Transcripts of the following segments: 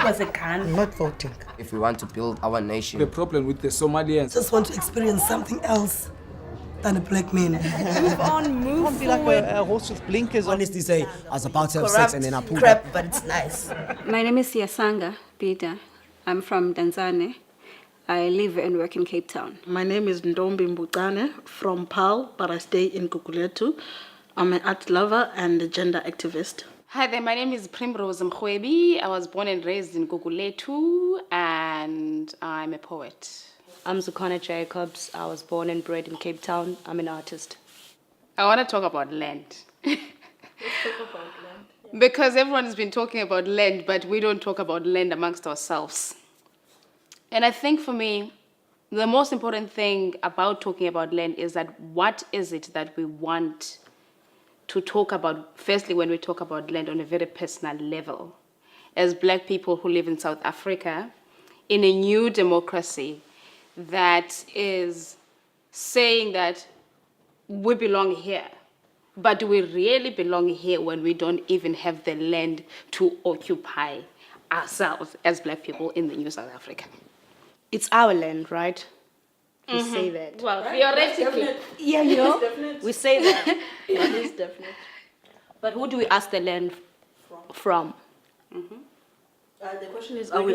was a gun. I'm not voting. If we want to build our nation. The problem with the Somalians. Just want to experience something else than a black man. Move on, move Can't be like a horse with blinkers on. Honestly say, I was about to have sex and then I pulled crap, up. but it's nice. My name is Yasanga Peter. I'm from Tanzania. I live and work in Cape Town. My name is Ndombi Mbutane from Paarl, but I stay in Guguletu. I'm an art lover and a gender activist. Hi there, my name is Primrose Mkhwebi. I was born and raised in Guguletu, and I'm a poet. I'm Zukana Jacobs. I was born and bred in Cape Town. I'm an artist. I want to talk about land. Let's talk about land. Because everyone has been talking about land, but we don't talk about land amongst ourselves. And I think for me, the most important thing about talking about land is that what is it that we want to talk about, firstly, when we talk about land on a very personal level. As black people who live in South Africa, in a new democracy that is saying that we belong here. But do we really belong here when we don't even have the land to occupy ourselves as black people in the new South Africa? It's our land, right? We say that. Well, theoretically. Yeah, you know, we say that. That is definite. But who do we ask the land from? The question is, are we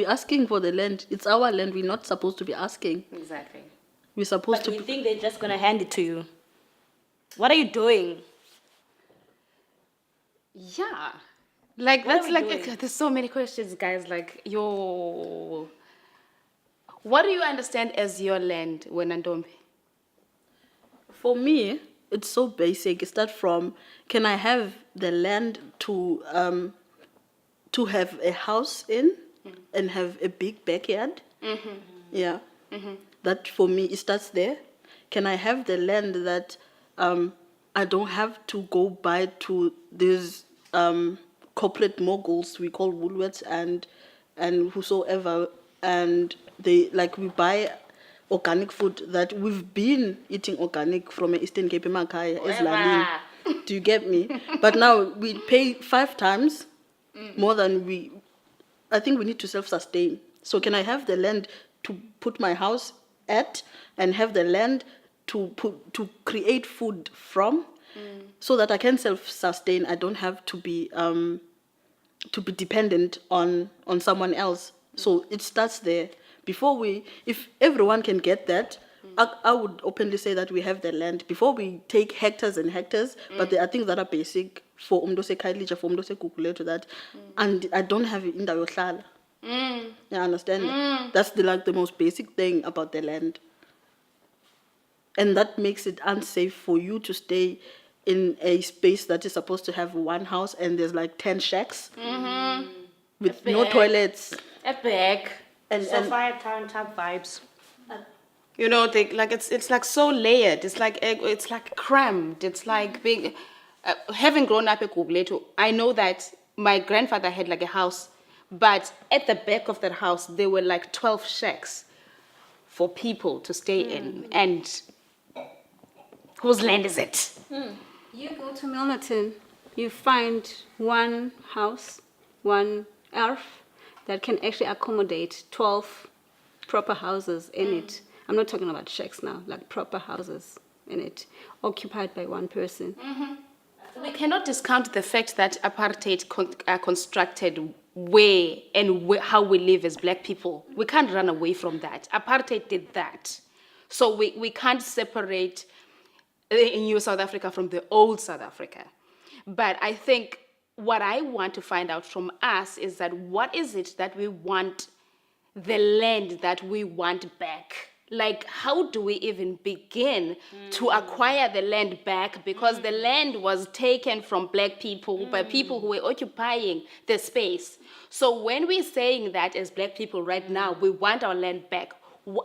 asking for the land? It's our land. We're not supposed to be asking. Exactly. We're supposed But to. we think they're just going to hand it to you. What are you doing? Yeah. Like, What that's are we like, doing? there's so many questions, guys. Like, what do you understand as your land, Wenandombi? For me, it's so basic. It starts from, can I have the land to have a house in and have a big backyard? Yeah. That for me, it starts there. Can I have the land that I don't have to go buy to these corporate moguls we call Woolworths and whosoever, and we buy organic food that we've been eating organic from Eastern Cape Makaya as Lalin. Do you get me? But now we pay 5 times more than I think we need to self-sustain. So can I have the land to put my house at and have the land to create food from so that I can self-sustain? I don't have to be dependent on someone else. So it starts there. If everyone can get that, I would openly say that we have the land. Before we take hectares and hectares, but there are things that are basic for umdose Kailija, for umdose Kukuletu that, and I don't have it in the yohlala. You understand? That's the most basic thing about the land. And that makes it unsafe for you to stay in a space that is supposed to have one house and there's like 10 shacks with no toilets. Epic. And fire town type vibes. You know, it's like so layered. It's like crammed. It's like being having grown up in Guguletu. I know that my grandfather had like a house, but at the back of that house there were like 12 shacks for people to stay in. And whose land is it? You go to Milnerton, you find one house, one earth that can actually accommodate 12 proper houses in it. I'm not talking about shacks now, like proper houses in it, occupied by one person. We cannot discount the fact that apartheid constructed how we live as black people. We can't run away from that. Apartheid did that. So we can't separate new South Africa from the old South Africa. But I think what I want to find out from us is that what is it that we want, the land that we want back? Like, how do we even begin to acquire the land back? Because the land was taken from black people by people who were occupying the space. So when we're saying that as black people right now, we want our land back,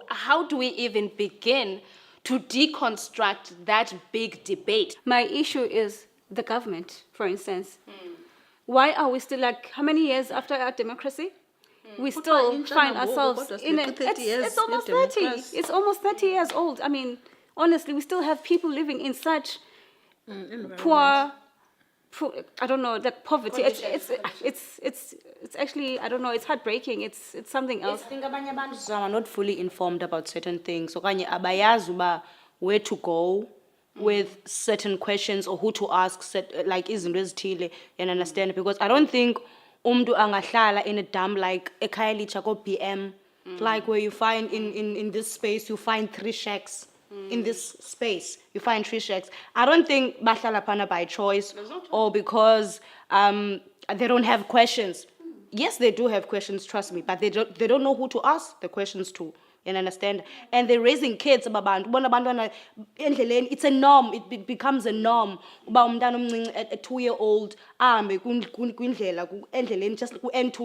how do we even begin to deconstruct that big debate? My issue is the government, for instance. Why are we still, like, how many years after our democracy? We still find ourselves in it. It's almost 30. It's almost 30 years old. I mean, honestly, we still have people living in such poor I don't know, that poverty. It's actually, I don't know, it's heartbreaking. It's something else. I think abanye abantu are not fully informed about certain things. Okanye abayazi uba where to go with certain questions or who to ask, like izinto ezithile, you understand? Because I don't think umntu angahlala in a dump like ekhaya litsha ko BM, like where you find in this space you find 3 shacks. In this space, you find 3 shacks. I don't think bahlala phana by choice or because they don't have questions. Yes, they do have questions, trust me, but they don't know who to ask the questions to. You understand? And they're raising kids. It's a norm. It becomes a norm. A 2-year-old,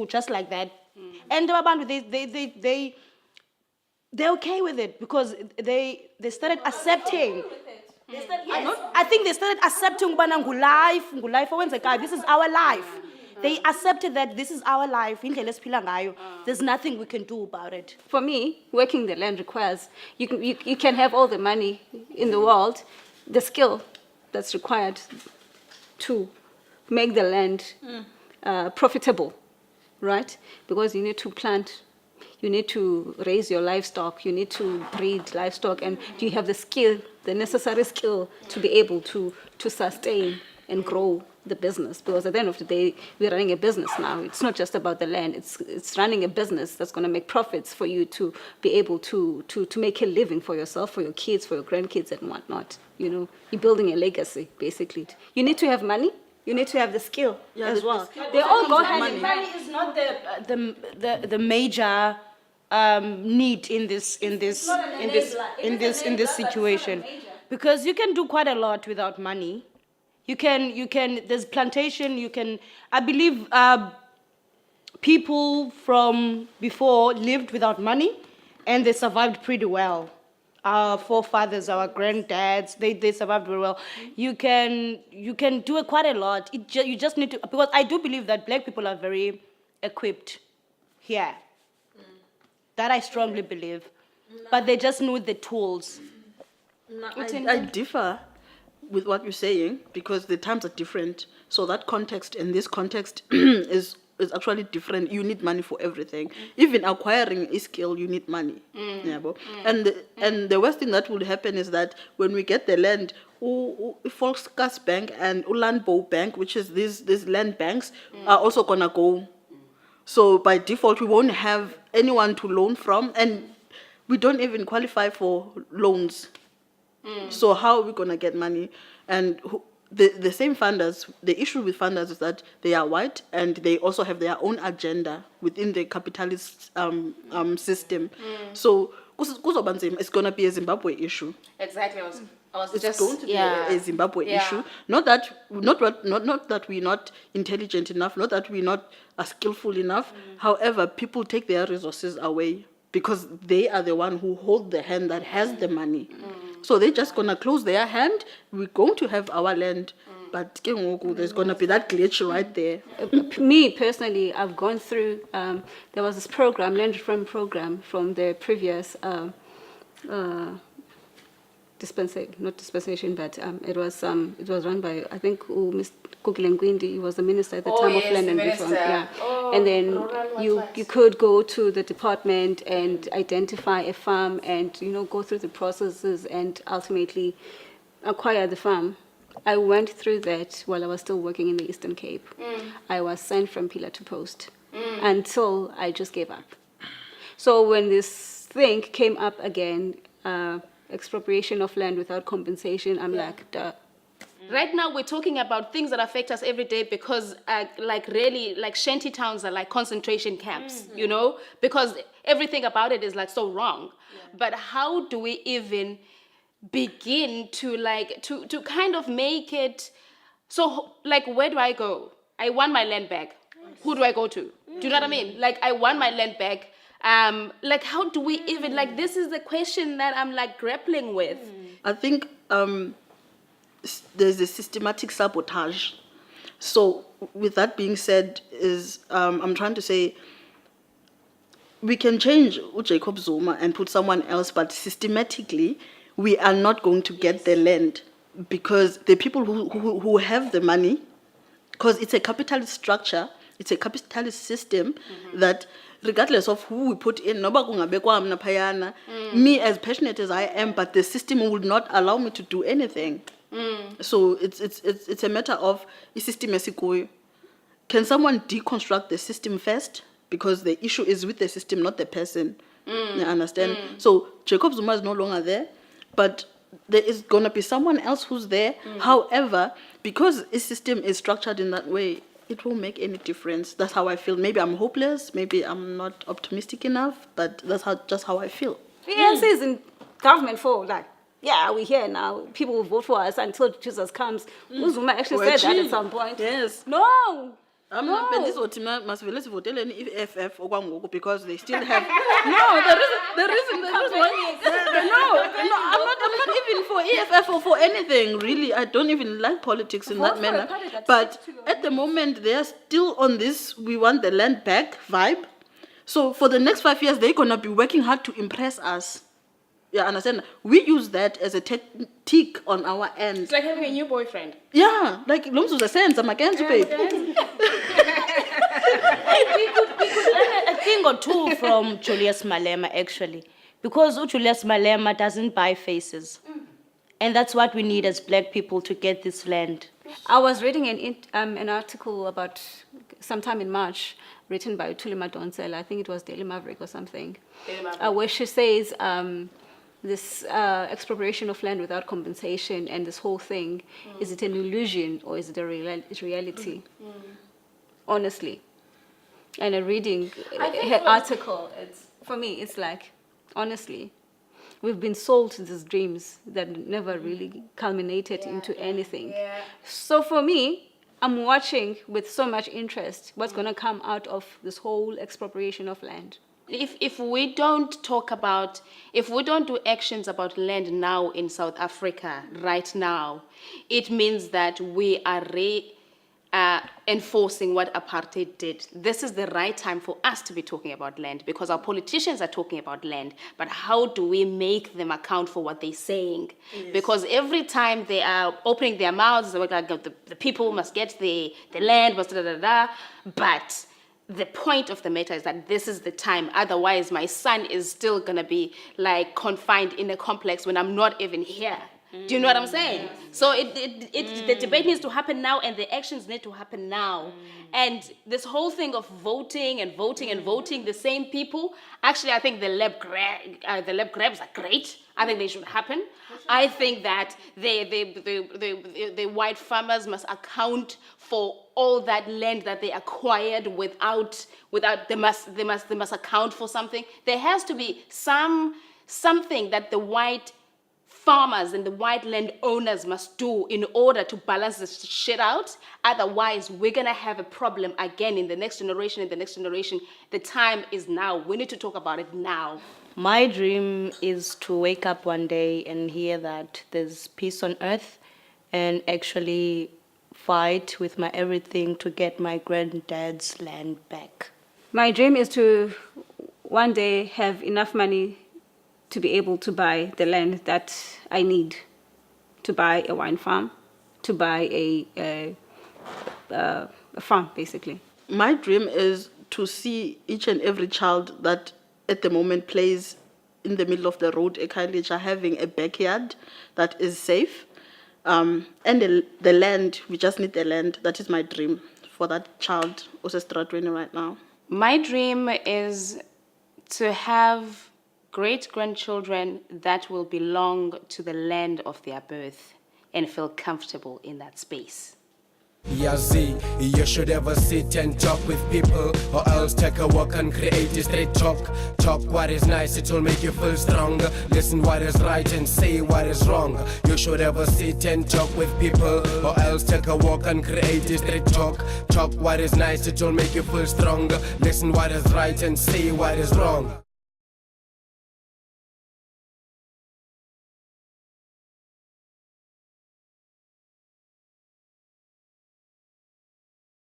just like that. And they're okay with it because they started accepting. I think they started accepting life. This is our life. They accepted that this is our life. There's nothing we can do about it. For me, working the land requires, you can have all the money in the world, the skill that's required to make the land profitable, right? Because you need to plant, you need to raise your livestock, you need to breed livestock, and you have the skill, the necessary skill to be able to sustain and grow the business. Because at the end of the day, we're running a business now. It's not just about the land. It's running a business that's going to make profits for you to be able to make a living for yourself, for your kids, for your grandkids and whatnot. You know, you're building a legacy, basically. You need to have money. You need to have the skill as well. They all go hand in hand. Money is not the major need in this situation, because you can do quite a lot without money. You can. There's plantation. I believe people from before lived without money, and they survived pretty well. Our forefathers, our granddads, they survived very well. You can do quite a lot. You just need to, because I do believe that black people are very equipped here. That I strongly believe, but they just need the tools. I differ with what you're saying because the times are different. So that context and this context is actually different. You need money for everything. Even acquiring a skill, you need money. And the worst thing that will happen is that when we get the land, Volkskas Bank and Landbouw Bank, which is these land banks, are also gonna go. So by default, we won't have anyone to loan from, and we don't even qualify for loans. So how are we gonna get money? And the same funders, the issue with funders is that they are white and they also have their own agenda within the capitalist system. So it's gonna be a Zimbabwe issue. Exactly. It's going to be a Zimbabwe issue. Not that we're not intelligent enough, not that we're not skillful enough. However, people take their resources away because they are the one who hold the hand that has the money. So they're just gonna close their hand. We're going to have our land, but there's gonna be that glitch right there. Me personally, I've gone through. There was this program, land reform program, from the previous dispensation, but it was run by, I think, Mr. Kukilengwindi. He was the minister at the time of land and reform. Yeah. And then you could go to the department and identify a farm and go through the processes and ultimately acquire the farm. I went through that while I was still working in the Eastern Cape. I was sent from pillar to post until I just gave up. So when this thing came up again, expropriation of land without compensation, I'm like, duh. Right now, we're talking about things that affect us every day because, really, shanty towns are like concentration camps, because everything about it is so wrong. But how do we even begin to kind of make it so, where do I go? I want my land back. Who do I go to? Do you know what I mean? I want my land back. How do we even, this is the question that I'm grappling with. I think there's a systematic sabotage. So with that being said, I'm trying to say we can change Jacob Zuma and put someone else, but systematically we are not going to get the land because the people who have the money because it's a capitalist structure, it's a capitalist system that regardless of who we put in, noba kungabekwa mna phayana, me as passionate as I am, but the system would not allow me to do anything. So it's a matter of system esikuyo. Can someone deconstruct the system first? Because the issue is with the system, not the person. You understand? So Jacob Zuma is no longer there, but there is going to be someone else who's there. However, because a system is structured in that way, it won't make any difference. That's how I feel. Maybe I'm hopeless, maybe I'm not optimistic enough, but that's just how I feel. The ANC is in government for like, yeah, we're here now. People will vote for us until Jesus comes. Zuma actually said that at some point. Yes. No. I'm not this FF because they still have the reason why I'm not even for EFF or for anything really. I don't even like politics in that manner. But at the moment they are still on this we want the land back vibe. So for the next 5 years they're gonna be working hard to impress us. Yeah, understand? We use that as a tactic on our end. It's like having a new boyfriend. Yeah, like long as the sense I'm against We could learn a thing or two from Julius Malema, actually. Because Julius Malema doesn't buy faces. And that's what we need as black people to get this land. I was reading an article about sometime in March, written by Thuli Madonsela, I think it was Daily Maverick or something, where she says this expropriation of land without compensation and this whole thing, is it an illusion or is it a reality? Honestly. And reading her article, for me, it's like, honestly, we've been sold these dreams that never really culminated into anything. So for me, I'm watching with so much interest what's going to come out of this whole expropriation of land. If we don't do actions about land now in South Africa right now, it means that we are enforcing what apartheid did. This is the right time for us to be talking about land because our politicians are talking about land, but how do we make them account for what they're saying? Yes. Because every time they are opening their mouths, they're like, the people must get the land, but the point of the matter is that this is the time. Otherwise, my son is still going to be like confined in a complex when I'm not even here. Do you know what I'm saying? So the debate needs to happen now and the actions need to happen now. And this whole thing of voting, the same people, actually I think the lab grabs are great. I think they should happen. I think that the white farmers must account for all that land that they acquired without they must account for something. There has to be something that the white farmers and the white land owners must do in order to balance this shit out. Otherwise, we're going to have a problem again in the next generation, The time is now. We need to talk about it now. My dream is to wake up one day and hear that there's peace on earth and actually fight with my everything to get my granddad's land back. My dream is to one day have enough money to be able to buy the land that I need, to buy a wine farm, to buy a farm, basically. My dream is to see each and every child that at the moment plays in the middle of the road, having a backyard that is safe. And the land, we just need the land. That is my dream for that child who's struggling right now. My dream is to have great-grandchildren that will belong to the land of their birth and feel comfortable in that space. Yazi, you should ever sit and talk with people, or else take a walk and create a straight talk. Talk what is nice, it will make you feel stronger. Listen what is right and say what is wrong. You should ever sit and talk with people, or else take a walk and create a straight talk. Talk what is nice, it will make you feel stronger. Listen what is right and say what is wrong.